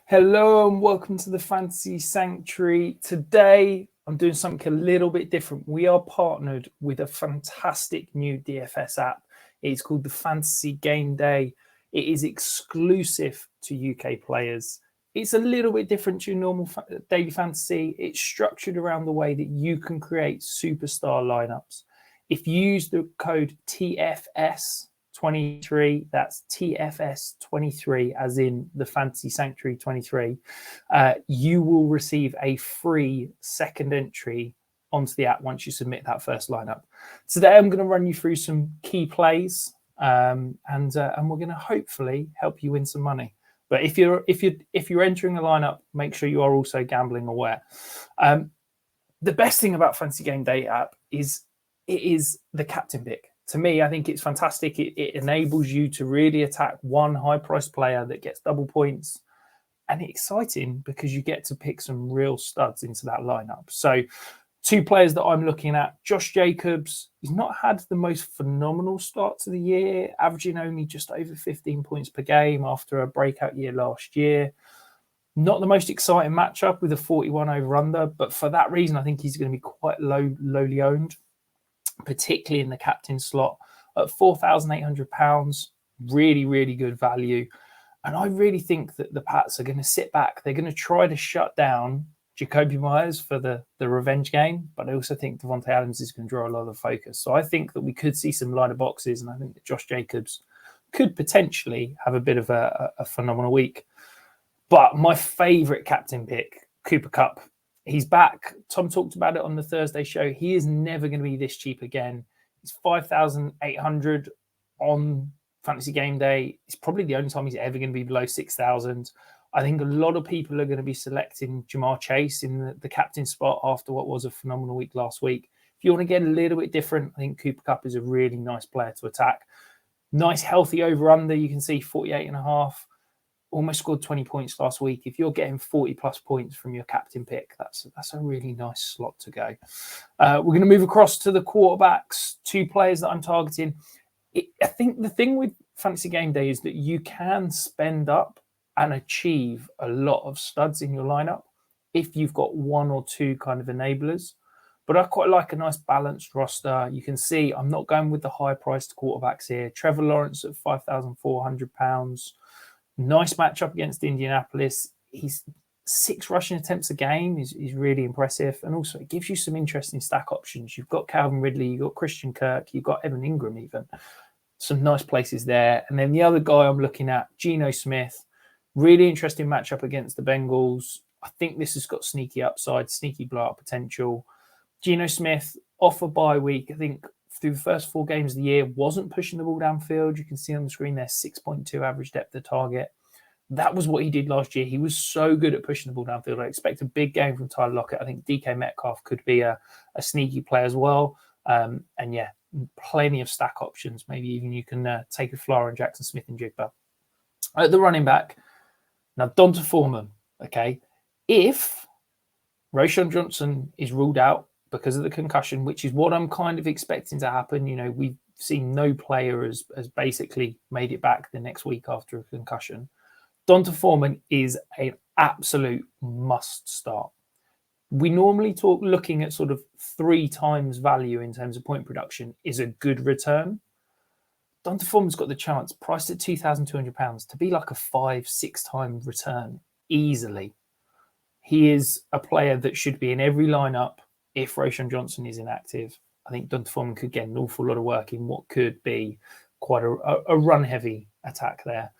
Hello and welcome to the Fantasy Sanctuary. Today, I'm doing something a little bit different. We are partnered with a fantastic new DFS app. It's called the Fantasy Gameday. It is exclusive to UK players. It's a little bit different to your normal daily fantasy. It's structured around the way that you can create superstar lineups. If you use the code TFS23, that's TFS23, as in the Fantasy Sanctuary 23, you will receive a free second entry onto the app once you submit that first lineup. Today, I'm going to run you through some key plays, and we're going to hopefully help you win some money. But if you're entering a lineup, make sure you are also gambling aware. The best thing about Fantasy Gameday app is it is the captain pick. To me, I think it's fantastic. It enables you to really attack one high-priced player that gets double points, and it's exciting because you get to pick some real studs into that lineup. So, two players that I'm looking at: Josh Jacobs. He's not had the most phenomenal start to the year, averaging only just over 15 points per game after a breakout year last year. Not the most exciting matchup with a 41 over/under, but for that reason, I think he's going to be quite lowly owned, particularly in the captain slot at £4,800. Really, really good value. And I really think that the Pats are going to sit back. They're going to try to shut down Jacoby Myers for the revenge game, but I also think Devontae Adams is going to draw a lot of focus. So I think that we could see some lighter boxes, and I think that Josh Jacobs could potentially have a bit of a phenomenal week. But my favourite captain pick, Kupp. He's back. Tom talked about it on the Thursday show. He is never going to be this cheap again. He's 5,800 on Fantasy Gameday. It's probably the only time he's ever going to be below 6,000. I think a lot of people are going to be selecting Jamar Chase in the captain spot after what was a phenomenal week last week. If you want to get a little bit different, I think Kupp is a really nice player to attack. Nice, healthy over-under. You can see 48.5. Almost scored 20 points last week. If you're getting 40 plus points from your captain pick, that's a really nice slot to go. We're going to move across to the quarterbacks. Two players that I'm targeting. I think the thing with Fantasy Gameday is that you can spend up and achieve a lot of studs in your lineup if you've got one or two kind of enablers. But I quite like a nice balanced roster. You can see I'm not going with the high-priced quarterbacks here. Trevor Lawrence at £5,400. Nice matchup against Indianapolis. He's 6 rushing attempts a game is really impressive. And also it gives you some interesting stack options. You've got Calvin Ridley, you've got Christian Kirk, you've got Evan Ingram even. Some nice places there. And then the other guy I'm looking at, Geno Smith. Really interesting matchup against the Bengals. I think this has got sneaky upside, sneaky blowout potential. Geno Smith off a bye week, I think through the first 4 games of the year, wasn't pushing the ball downfield. You can see on the screen there, 6.2 average depth of target. That was what he did last year. He was so good at pushing the ball downfield. I expect a big game from Tyler Lockett. I think DK Metcalf could be a sneaky play as well. And yeah, plenty of stack options. Maybe even you can take a flyer on Jackson Smith and Jigba. At the running back, now Donta Foreman, okay? If Roshan Johnson is ruled out because of the concussion, which is what I'm kind of expecting to happen. You know, we've seen no player has basically made it back the next week after a concussion. Donta Foreman is an absolute must start. We normally talk looking at sort of 3 times value in terms of point production is a good return. Donta Foreman's got the chance, priced at £2,200, to be like a 5-6 time return easily. He is a player that should be in every lineup. If Roshan Johnson is inactive, I think Donta Foreman could get an awful lot of work in what could be quite a run-heavy attack there.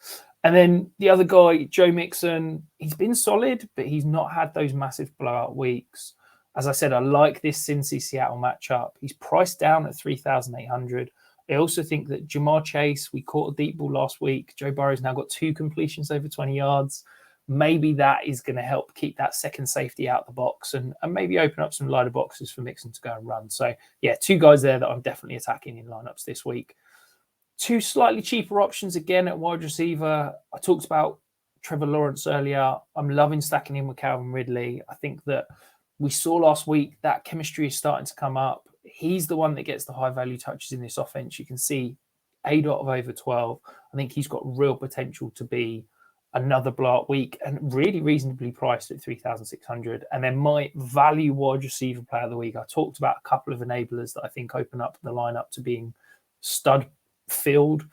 And then the other guy, Joe Mixon, he's been solid, but he's not had those massive blowout weeks. As I said, I like this Cincy-Seattle matchup. He's priced down at 3,800. I also think that Jamar Chase, we caught a deep ball last week. Joe Burrow's now got 2 completions over 20 yards. Maybe that is going to help keep that second safety out the box and maybe open up some lighter boxes for Mixon to go and run. So, yeah, 2 guys there that I'm definitely attacking in lineups this week. 2 slightly cheaper options again at wide receiver. I talked about Trevor Lawrence earlier. I'm loving stacking him with Calvin Ridley. I think that we saw last week that chemistry is starting to come up. He's the one that gets the high-value touches in this offense. You can see A.dot of over 12. I think he's got real potential to be another blowout week and really reasonably priced at 3,600. And then my value wide receiver player of the week, I talked about a couple of enablers that I think open up the lineup to being stud filled.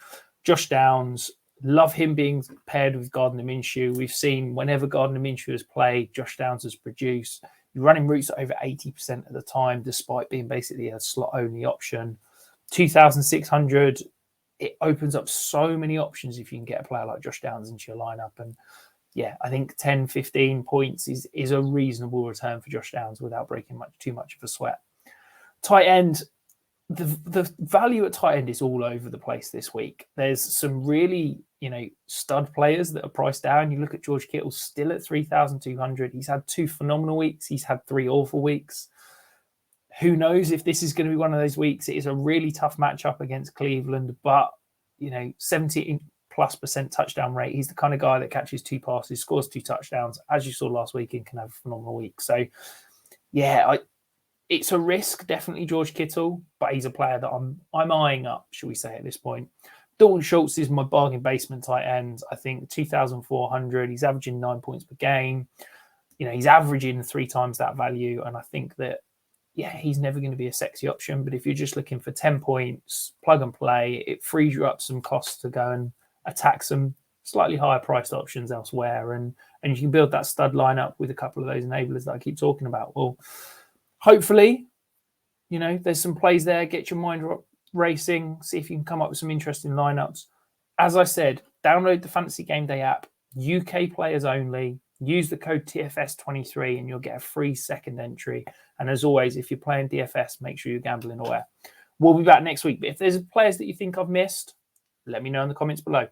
Josh Downs, love him being paired with Gardner Minshew. We've seen whenever Gardner Minshew has played, Josh Downs has produced. You're running routes at over 80% of the time, despite being basically a slot-only option. 2,600, it opens up so many options if you can get a player like Josh Downs into your lineup. And yeah, I think 10, 15 points is a reasonable return for Josh Downs without breaking too much of a sweat. Tight end, the value at tight end is all over the place this week. There's some really, stud players that are priced down. You look at George Kittle, still at 3,200. He's had 2 phenomenal weeks. He's had 3 awful weeks. Who knows if this is going to be one of those weeks? It is a really tough matchup against Cleveland, but 70+% touchdown rate. He's the kind of guy that catches 2 passes, scores 2 touchdowns, as you saw last week, and can have a phenomenal week. So, yeah, it's a risk, definitely George Kittle, but he's a player that I'm eyeing up, shall we say, at this point. Dalton Schultz is my bargain basement tight end. I think 2,400. He's averaging 9 points per game. He's averaging 3 times that value, and I think that he's never going to be a sexy option. But if you're just looking for 10 points, plug and play, it frees you up some costs to go and attack some slightly higher priced options elsewhere. And you can build that stud lineup with a couple of those enablers that I keep talking about. Well, hopefully, there's some plays there. Get your mind racing. See if you can come up with some interesting lineups. As I said, download the Fantasy Gameday app. UK players only. Use the code TFS23 and you'll get a free second entry. And as always, if you're playing DFS, make sure you're gambling aware. We'll be back next week. But if there's players that you think I've missed, let me know in the comments below.